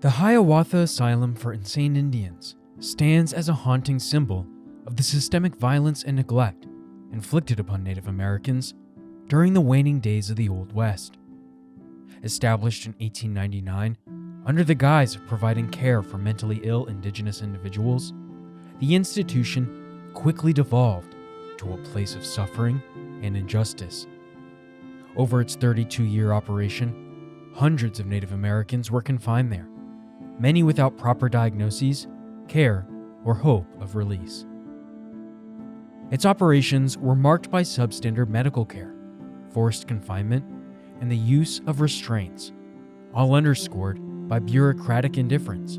The Hiawatha Asylum for Insane Indians stands as a haunting symbol of the systemic violence and neglect inflicted upon Native Americans during the waning days of the Old West. Established in 1899 under the guise of providing care for mentally ill Indigenous individuals, the institution quickly devolved to a place of suffering and injustice. Over its 32-year operation, hundreds of Native Americans were confined there, many without proper diagnoses, care, or hope of release. Its operations were marked by substandard medical care, forced confinement, and the use of restraints, all underscored by bureaucratic indifference.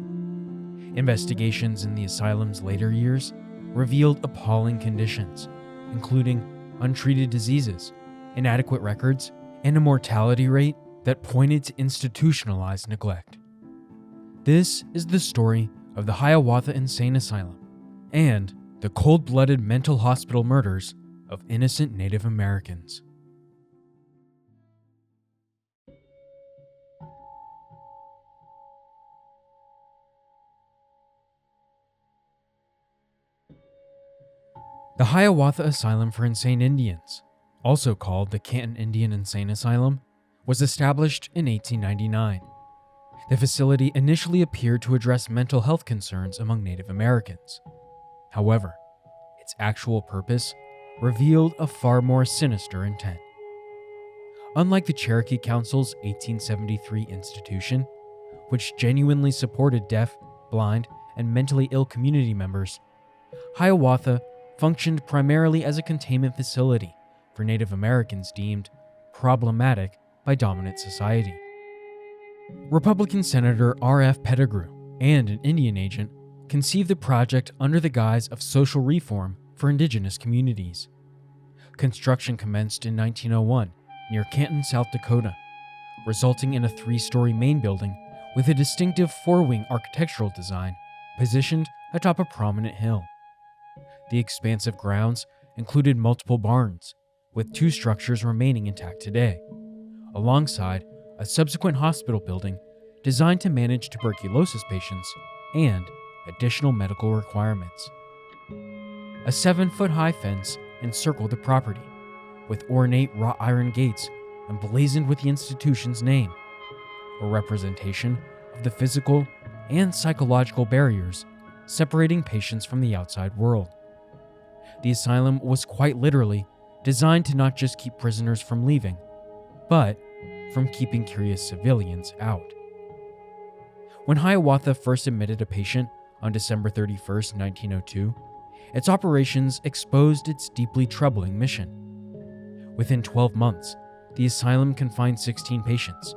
Investigations in the asylum's later years revealed appalling conditions, including untreated diseases, inadequate records, and a mortality rate that pointed to institutionalized neglect. This is the story of the Hiawatha Insane Asylum and the cold-blooded mental hospital murders of innocent Native Americans. The Hiawatha Asylum for Insane Indians, also called the Canton Indian Insane Asylum, was established in 1899. The facility initially appeared to address mental health concerns among Native Americans. However, its actual purpose revealed a far more sinister intent. Unlike the Cherokee Council's 1873 institution, which genuinely supported deaf, blind, and mentally ill community members, Hiawatha functioned primarily as a containment facility for Native Americans deemed problematic by dominant society. Republican Senator R.F. Pettigrew and an Indian agent conceived the project under the guise of social reform for Indigenous communities. Construction commenced in 1901 near Canton, South Dakota, resulting in a 3-story main building with a distinctive 4-wing architectural design positioned atop a prominent hill. The expansive grounds included multiple barns, with 2 structures remaining intact today, alongside a subsequent hospital building designed to manage tuberculosis patients and additional medical requirements. A 7-foot-high fence encircled the property, with ornate wrought iron gates emblazoned with the institution's name, a representation of the physical and psychological barriers separating patients from the outside world. The asylum was quite literally designed to not just keep prisoners from leaving, but from keeping curious civilians out. When Hiawatha first admitted a patient on December 31, 1902, its operations exposed its deeply troubling mission. Within 12 months, the asylum confined 16 patients.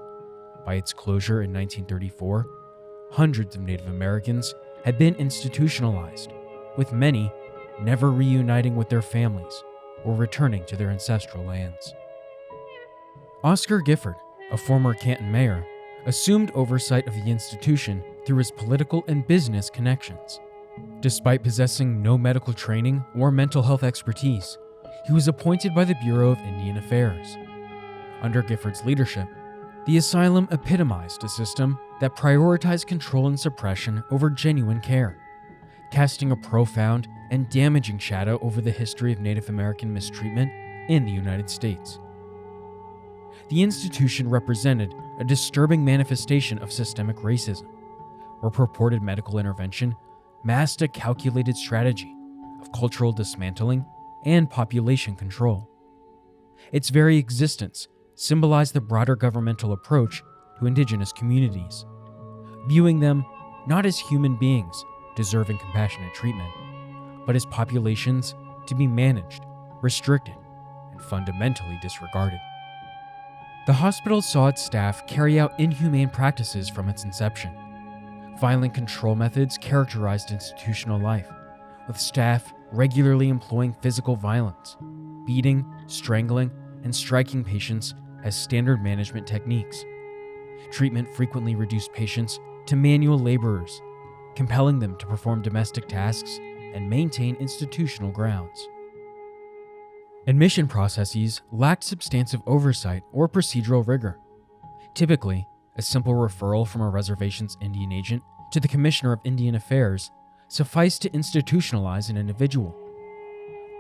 By its closure in 1934, hundreds of Native Americans had been institutionalized, with many never reuniting with their families or returning to their ancestral lands. Oscar Gifford, a former Canton mayor, assumed oversight of the institution through his political and business connections. Despite possessing no medical training or mental health expertise, he was appointed by the Bureau of Indian Affairs. Under Gifford's leadership, the asylum epitomized a system that prioritized control and suppression over genuine care, casting a profound and damaging shadow over the history of Native American mistreatment in the United States. The institution represented a disturbing manifestation of systemic racism, where purported medical intervention masked a calculated strategy of cultural dismantling and population control. Its very existence symbolized the broader governmental approach to Indigenous communities, viewing them not as human beings deserving compassionate treatment, but as populations to be managed, restricted, and fundamentally disregarded. The hospital saw its staff carry out inhumane practices from its inception. Violent control methods characterized institutional life, with staff regularly employing physical violence, beating, strangling, and striking patients as standard management techniques. Treatment frequently reduced patients to manual laborers, compelling them to perform domestic tasks and maintain institutional grounds. Admission processes lacked substantive oversight or procedural rigor. Typically, A simple referral from a reservation's Indian agent to the Commissioner of Indian Affairs sufficed to institutionalize an individual.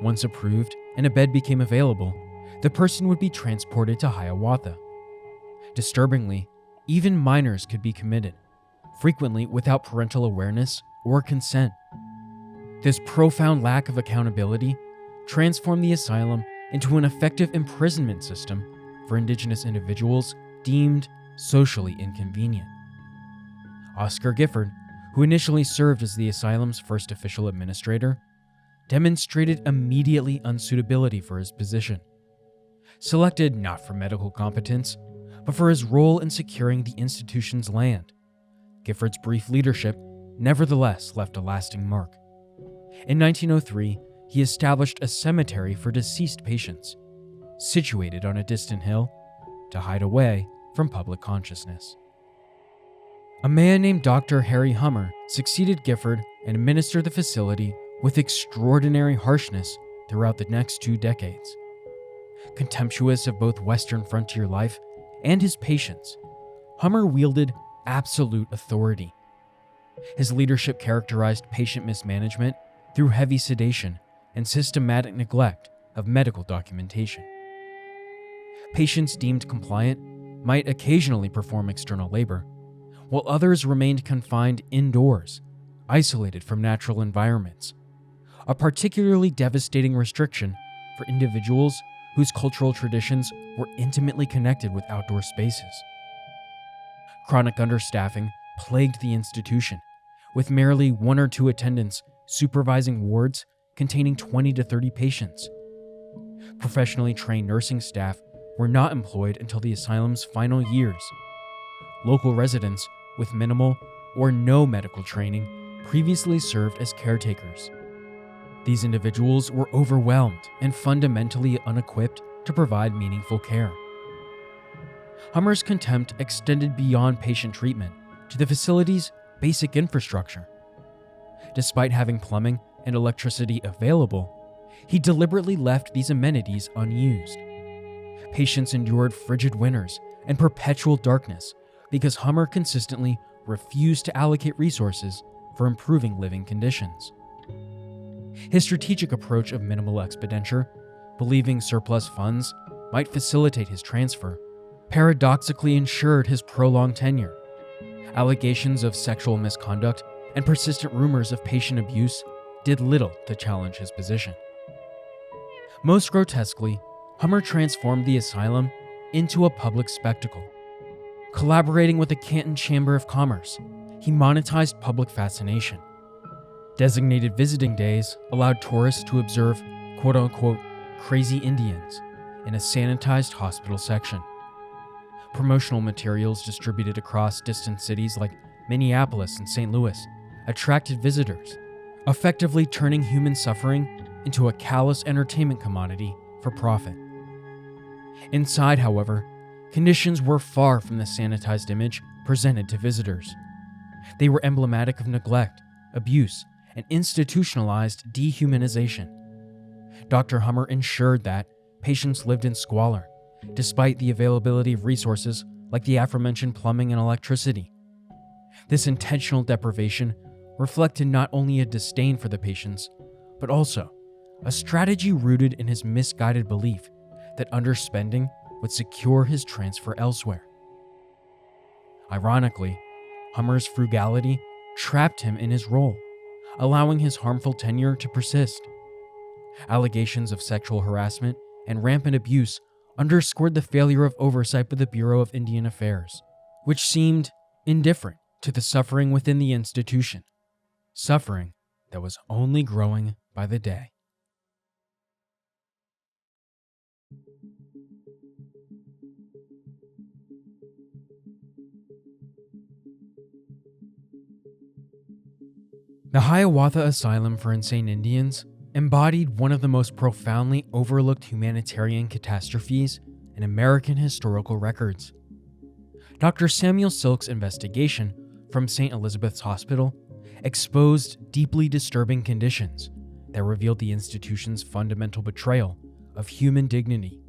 Once approved and a bed became available, the person would be transported to Hiawatha. Disturbingly, even minors could be committed, frequently without parental awareness or consent. This profound lack of accountability transformed the asylum into an effective imprisonment system for Indigenous individuals deemed socially inconvenient. Oscar Gifford, who initially served as the asylum's first official administrator, demonstrated immediately unsuitability for his position. Selected not for medical competence, but for his role in securing the institution's land, Gifford's brief leadership nevertheless left a lasting mark. In 1903, he established a cemetery for deceased patients, situated on a distant hill, to hide away from public consciousness. A man named Dr. Harry Hummer succeeded Gifford and administered the facility with extraordinary harshness throughout the next 2 decades. Contemptuous of both Western frontier life and his patients, Hummer wielded absolute authority. His leadership characterized patient mismanagement through heavy sedation and systematic neglect of medical documentation. Patients deemed compliant might occasionally perform external labor, while others remained confined indoors, isolated from natural environments, a particularly devastating restriction for individuals whose cultural traditions were intimately connected with outdoor spaces. Chronic understaffing plagued the institution, with merely 1 or 2 attendants supervising wards containing 20 to 30 patients. Professionally trained nursing staff were not employed until the asylum's final years. Local residents with minimal or no medical training previously served as caretakers. These individuals were overwhelmed and fundamentally unequipped to provide meaningful care. Hummer's contempt extended beyond patient treatment to the facility's basic infrastructure. Despite having plumbing and electricity available, he deliberately left these amenities unused. Patients endured frigid winters and perpetual darkness because Hummer consistently refused to allocate resources for improving living conditions. His strategic approach of minimal expenditure, believing surplus funds might facilitate his transfer, paradoxically ensured his prolonged tenure. Allegations of sexual misconduct and persistent rumors of patient abuse did little to challenge his position. Most grotesquely, Hummer transformed the asylum into a public spectacle. Collaborating with the Canton Chamber of Commerce, he monetized public fascination. Designated visiting days allowed tourists to observe quote-unquote crazy Indians in a sanitized hospital section. Promotional materials distributed across distant cities like Minneapolis and St. Louis attracted visitors, effectively turning human suffering into a callous entertainment commodity for profit. Inside, however, conditions were far from the sanitized image presented to visitors. They were emblematic of neglect, abuse, and institutionalized dehumanization. Dr. Hummer ensured that patients lived in squalor, despite the availability of resources like the aforementioned plumbing and electricity. This intentional deprivation reflected not only a disdain for the patients, but also a strategy rooted in his misguided belief that underspending would secure his transfer elsewhere. Ironically, Hummer's frugality trapped him in his role, allowing his harmful tenure to persist. Allegations of sexual harassment and rampant abuse underscored the failure of oversight by the Bureau of Indian Affairs, which seemed indifferent to the suffering within the institution, suffering that was only growing by the day. The Hiawatha Asylum for Insane Indians embodied one of the most profoundly overlooked humanitarian catastrophes in American historical records. Dr. Samuel Silk's investigation from St. Elizabeth's Hospital exposed deeply disturbing conditions that revealed the institution's fundamental betrayal of human dignity.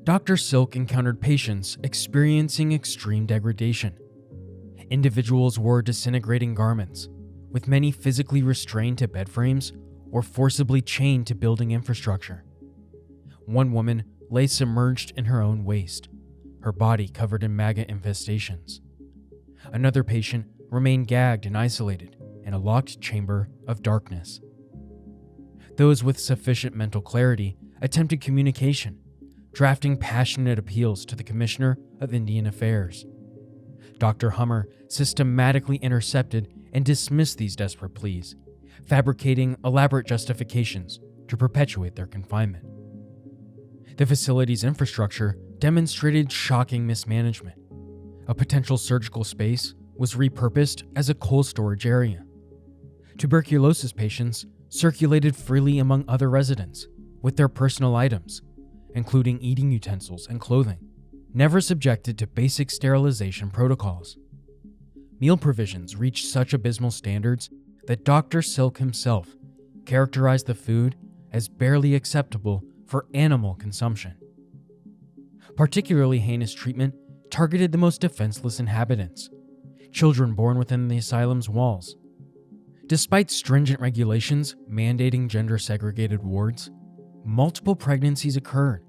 Dr. Silk encountered patients experiencing extreme degradation. Individuals wore disintegrating garments, with many physically restrained to bed frames or forcibly chained to building infrastructure. One woman lay submerged in her own waste, her body covered in maggot infestations. Another patient remained gagged and isolated in a locked chamber of darkness. Those with sufficient mental clarity attempted communication, drafting passionate appeals to the Commissioner of Indian Affairs. Dr. Hummer systematically intercepted and dismissed these desperate pleas, fabricating elaborate justifications to perpetuate their confinement. The facility's infrastructure demonstrated shocking mismanagement. A potential surgical space was repurposed as a cold storage area. Tuberculosis patients circulated freely among other residents with their personal items, including eating utensils and clothing, never subjected to basic sterilization protocols. Meal provisions reached such abysmal standards that Dr. Silk himself characterized the food as barely acceptable for animal consumption. Particularly heinous treatment targeted the most defenseless inhabitants, children born within the asylum's walls. Despite stringent regulations mandating gender-segregated wards, multiple pregnancies occurred,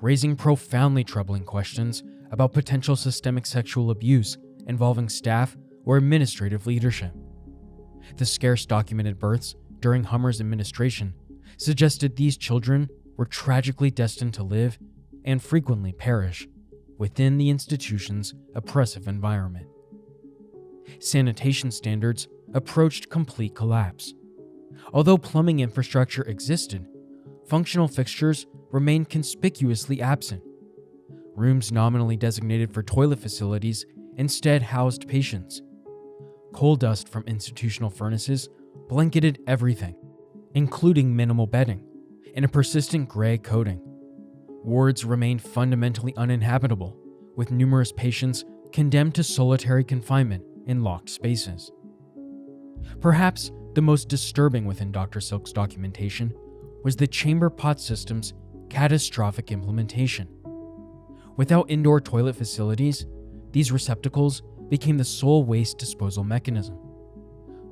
raising profoundly troubling questions about potential systemic sexual abuse involving staff or administrative leadership. The scarce documented births during Hummer's administration suggested these children were tragically destined to live and frequently perish within the institution's oppressive environment. Sanitation standards approached complete collapse. Although plumbing infrastructure existed, functional fixtures remained conspicuously absent. Rooms nominally designated for toilet facilities instead housed patients. Coal dust from institutional furnaces blanketed everything, including minimal bedding, in a persistent gray coating. Wards remained fundamentally uninhabitable, with numerous patients condemned to solitary confinement in locked spaces. Perhaps the most disturbing within Dr. Silk's documentation was the chamber pot system's catastrophic implementation. Without indoor toilet facilities, these receptacles became the sole waste disposal mechanism.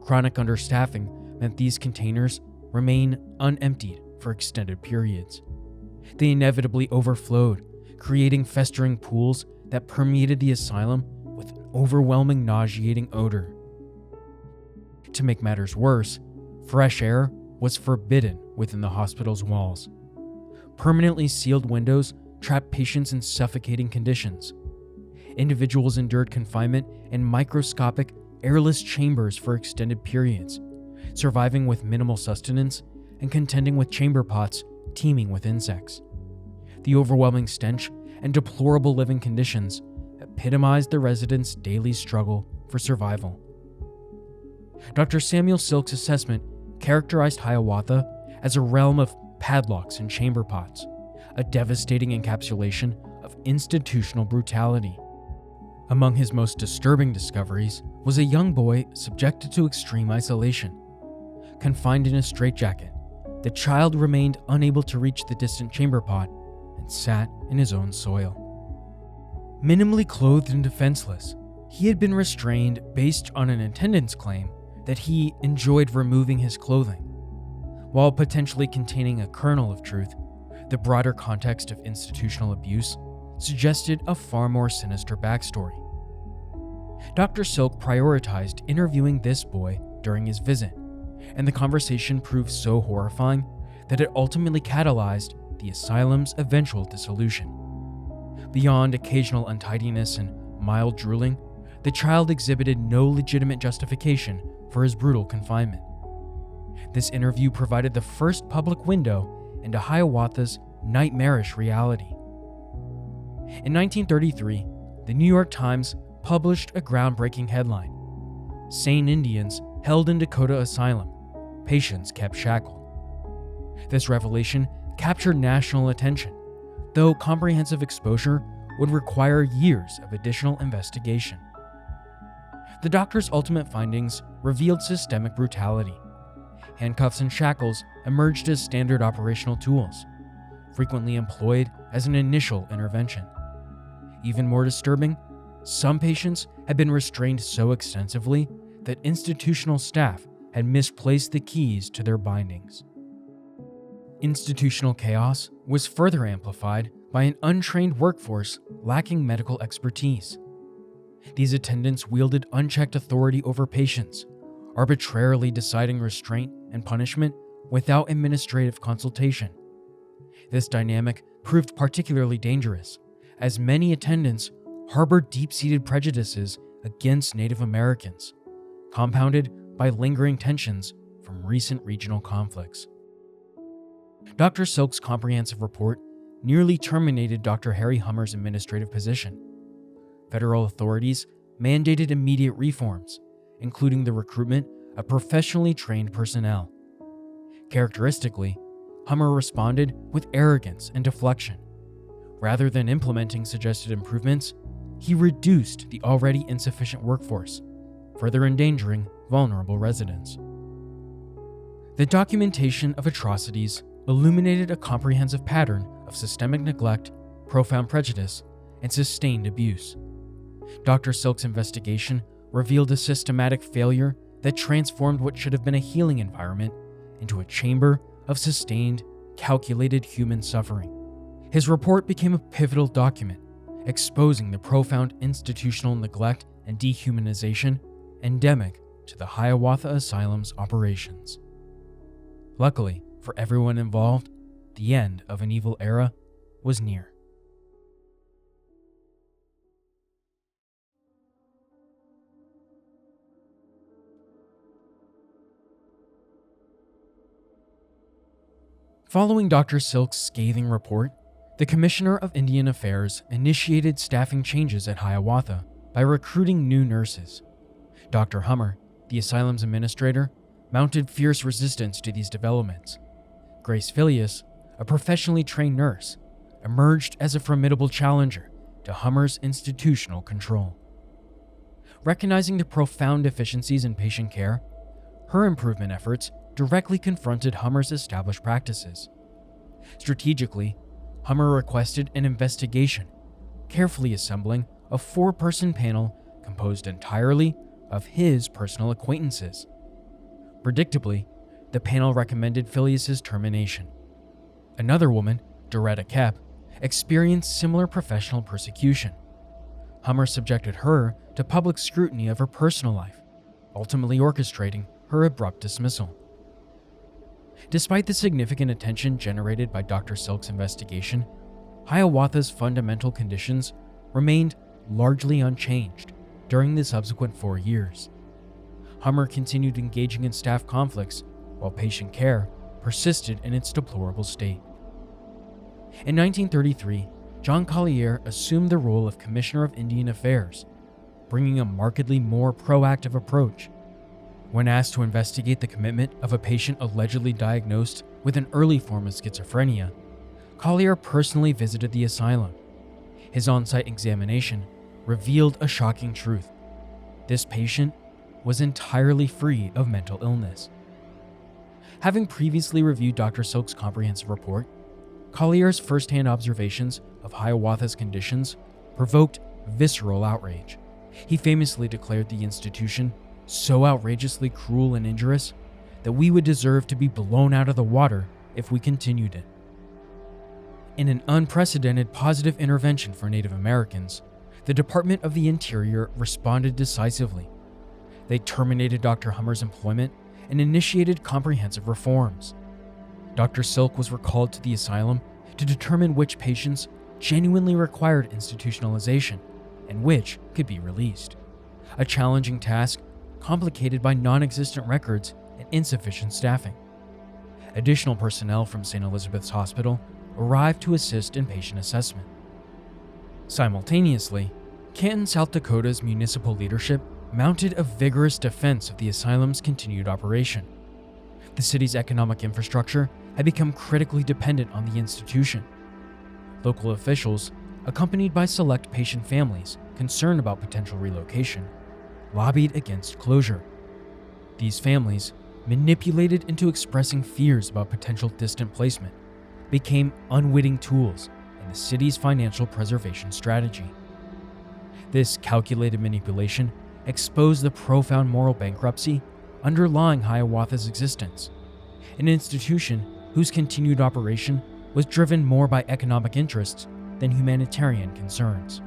Chronic understaffing meant these containers remain unemptied for extended periods. They inevitably overflowed, creating festering pools that permeated the asylum with an overwhelming nauseating odor. To make matters worse, fresh air was forbidden within the hospital's walls. Permanently sealed windows trapped patients in suffocating conditions. Individuals endured confinement in microscopic, airless chambers for extended periods, surviving with minimal sustenance and contending with chamber pots teeming with insects. The overwhelming stench and deplorable living conditions epitomized the residents' daily struggle for survival. Dr. Samuel Silk's assessment characterized Hiawatha as a realm of padlocks and chamber pots, a devastating encapsulation of institutional brutality. Among his most disturbing discoveries was a young boy subjected to extreme isolation. Confined in a straitjacket, the child remained unable to reach the distant chamber pot and sat in his own soil. Minimally clothed and defenseless, he had been restrained based on an attendant's claim that he enjoyed removing his clothing. While potentially containing a kernel of truth, the broader context of institutional abuse suggested a far more sinister backstory. Dr. Silk prioritized interviewing this boy during his visit, and the conversation proved so horrifying that it ultimately catalyzed the asylum's eventual dissolution. Beyond occasional untidiness and mild drooling, the child exhibited no legitimate justification for his brutal confinement. This interview provided the first public window into Hiawatha's nightmarish reality. In 1933, the New York Times published a groundbreaking headline: "Sane Indians held in Dakota Asylum, patients kept shackled." This revelation captured national attention, though comprehensive exposure would require years of additional investigation. The doctor's ultimate findings revealed systemic brutality. Handcuffs and shackles emerged as standard operational tools. frequently employed as an initial intervention. Even more disturbing, some patients had been restrained so extensively that institutional staff had misplaced the keys to their bindings. Institutional chaos was further amplified by an untrained workforce lacking medical expertise. These attendants wielded unchecked authority over patients, arbitrarily deciding restraint and punishment without administrative consultation. This dynamic proved particularly dangerous, as many attendants harbored deep-seated prejudices against Native Americans, compounded by lingering tensions from recent regional conflicts. Dr. Silk's comprehensive report nearly terminated Dr. Harry Hummer's administrative position. Federal authorities mandated immediate reforms, including the recruitment of professionally trained personnel. Characteristically, Hummer responded with arrogance and deflection. Rather than implementing suggested improvements, he reduced the already insufficient workforce, further endangering vulnerable residents. The documentation of atrocities illuminated a comprehensive pattern of systemic neglect, profound prejudice, and sustained abuse. Dr. Silk's investigation revealed a systematic failure that transformed what should have been a healing environment into a chamber of sustained, calculated human suffering. His report became a pivotal document, exposing the profound institutional neglect and dehumanization endemic to the Hiawatha Asylum's operations. Luckily, for everyone involved, the end of an evil era was near. Following Dr. Silk's scathing report, the Commissioner of Indian Affairs initiated staffing changes at Hiawatha by recruiting new nurses. Dr. Hummer, the asylum's administrator, mounted fierce resistance to these developments. Grace Phileas, a professionally trained nurse, emerged as a formidable challenger to Hummer's institutional control. Recognizing the profound deficiencies in patient care, her improvement efforts directly confronted Hummer's established practices. Strategically, Hummer requested an investigation, carefully assembling a 4-person panel composed entirely of his personal acquaintances. Predictably, the panel recommended Phileas's termination. Another woman, Doretta Kep, experienced similar professional persecution. Hummer subjected her to public scrutiny of her personal life, ultimately orchestrating her abrupt dismissal. Despite the significant attention generated by Dr. Silk's investigation, Hiawatha's fundamental conditions remained largely unchanged during the subsequent 4 years. Hummer continued engaging in staff conflicts, while patient care persisted in its deplorable state. In 1933, John Collier assumed the role of Commissioner of Indian Affairs, bringing a markedly more proactive approach. When asked to investigate the commitment of a patient allegedly diagnosed with an early form of schizophrenia, Collier personally visited the asylum. His on-site examination revealed a shocking truth. This patient was entirely free of mental illness. Having previously reviewed Dr. Silk's comprehensive report, Collier's first-hand observations of Hiawatha's conditions provoked visceral outrage. He famously declared the institution so outrageously cruel and injurious that we would deserve to be blown out of the water if we continued it. In an unprecedented positive intervention for Native Americans, the Department of the Interior responded decisively. They terminated Dr. Hummer's employment and initiated comprehensive reforms. Dr. Silk was recalled to the asylum to determine which patients genuinely required institutionalization and which could be released. A challenging task complicated by non-existent records and insufficient staffing. Additional personnel from St. Elizabeth's Hospital arrived to assist in patient assessment. Simultaneously, Canton, South Dakota's municipal leadership mounted a vigorous defense of the asylum's continued operation. The city's economic infrastructure had become critically dependent on the institution. Local officials, accompanied by select patient families concerned about potential relocation, lobbied against closure. These families, manipulated into expressing fears about potential distant placement, became unwitting tools in the city's financial preservation strategy. This calculated manipulation exposed the profound moral bankruptcy underlying Hiawatha's existence, an institution whose continued operation was driven more by economic interests than humanitarian concerns.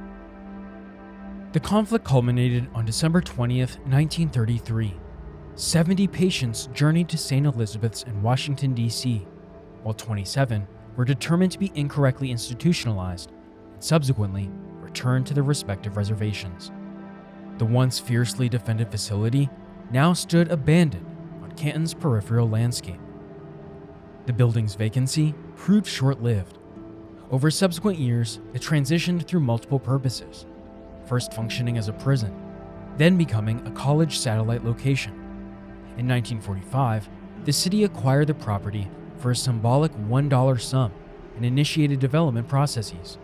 The conflict culminated on December 20th, 1933. 70 patients journeyed to St. Elizabeth's in Washington, D.C., while 27 were determined to be incorrectly institutionalized and subsequently returned to their respective reservations. The once fiercely defended facility now stood abandoned on Canton's peripheral landscape. The building's vacancy proved short-lived. Over subsequent years, it transitioned through multiple purposes, first functioning as a prison, then becoming a college satellite location. In 1945, the city acquired the property for a symbolic $1 sum and initiated development processes.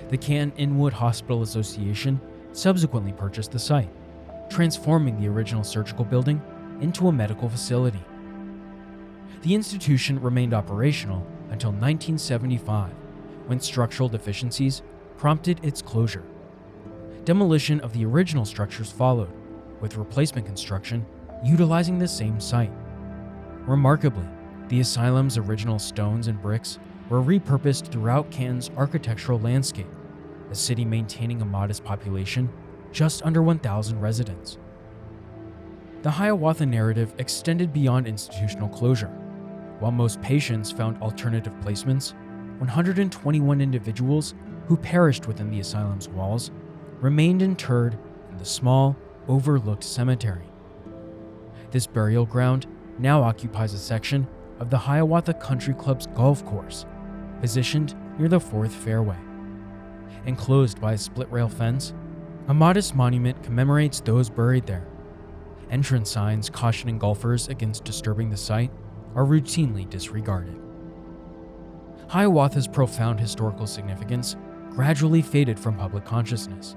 The Canton Inwood Hospital Association subsequently purchased the site, transforming the original surgical building into a medical facility. The institution remained operational until 1975, when structural deficiencies prompted its closure. Demolition of the original structures followed, with replacement construction utilizing the same site. Remarkably, the asylum's original stones and bricks were repurposed throughout Canton's architectural landscape, a city maintaining a modest population just under 1,000 residents. The Hiawatha narrative extended beyond institutional closure. While most patients found alternative placements, 121 individuals who perished within the asylum's walls remained interred in the small, overlooked cemetery. This burial ground now occupies a section of the Hiawatha Country Club's golf course, positioned near the 4th fairway. Enclosed by a split-rail fence, a modest monument commemorates those buried there. Entrance signs cautioning golfers against disturbing the site are routinely disregarded. Hiawatha's profound historical significance gradually faded from public consciousness.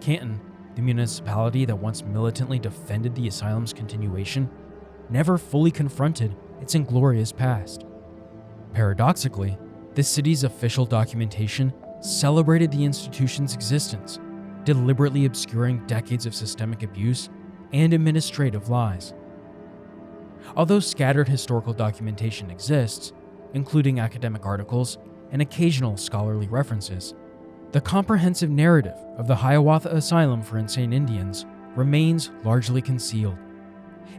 Canton, the municipality that once militantly defended the asylum's continuation, never fully confronted its inglorious past. Paradoxically, the city's official documentation celebrated the institution's existence, deliberately obscuring decades of systemic abuse and administrative lies. Although scattered historical documentation exists, including academic articles and occasional scholarly references, the comprehensive narrative of the Hiawatha Asylum for Insane Indians remains largely concealed.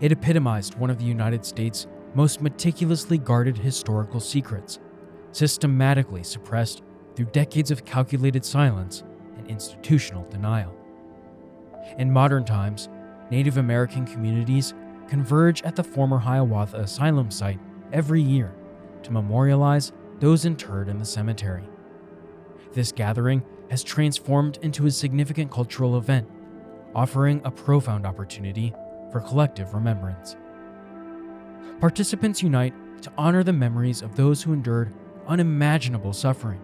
It epitomized one of the United States' most meticulously guarded historical secrets, systematically suppressed through decades of calculated silence and institutional denial. In modern times, Native American communities converge at the former Hiawatha Asylum site every year to memorialize those interred in the cemetery. This gathering has transformed into a significant cultural event, offering a profound opportunity for collective remembrance. Participants unite to honor the memories of those who endured unimaginable suffering,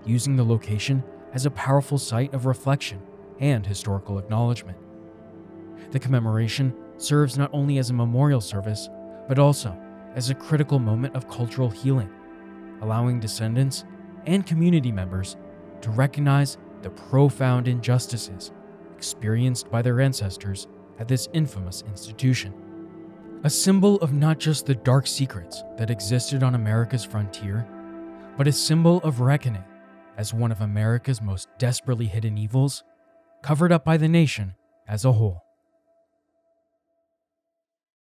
using the location as a powerful site of reflection and historical acknowledgement. The commemoration serves not only as a memorial service, but also as a critical moment of cultural healing, allowing descendants and community members to recognize the profound injustices experienced by their ancestors at this infamous institution. A symbol of not just the dark secrets that existed on America's frontier, but a symbol of reckoning as one of America's most desperately hidden evils, covered up by the nation as a whole.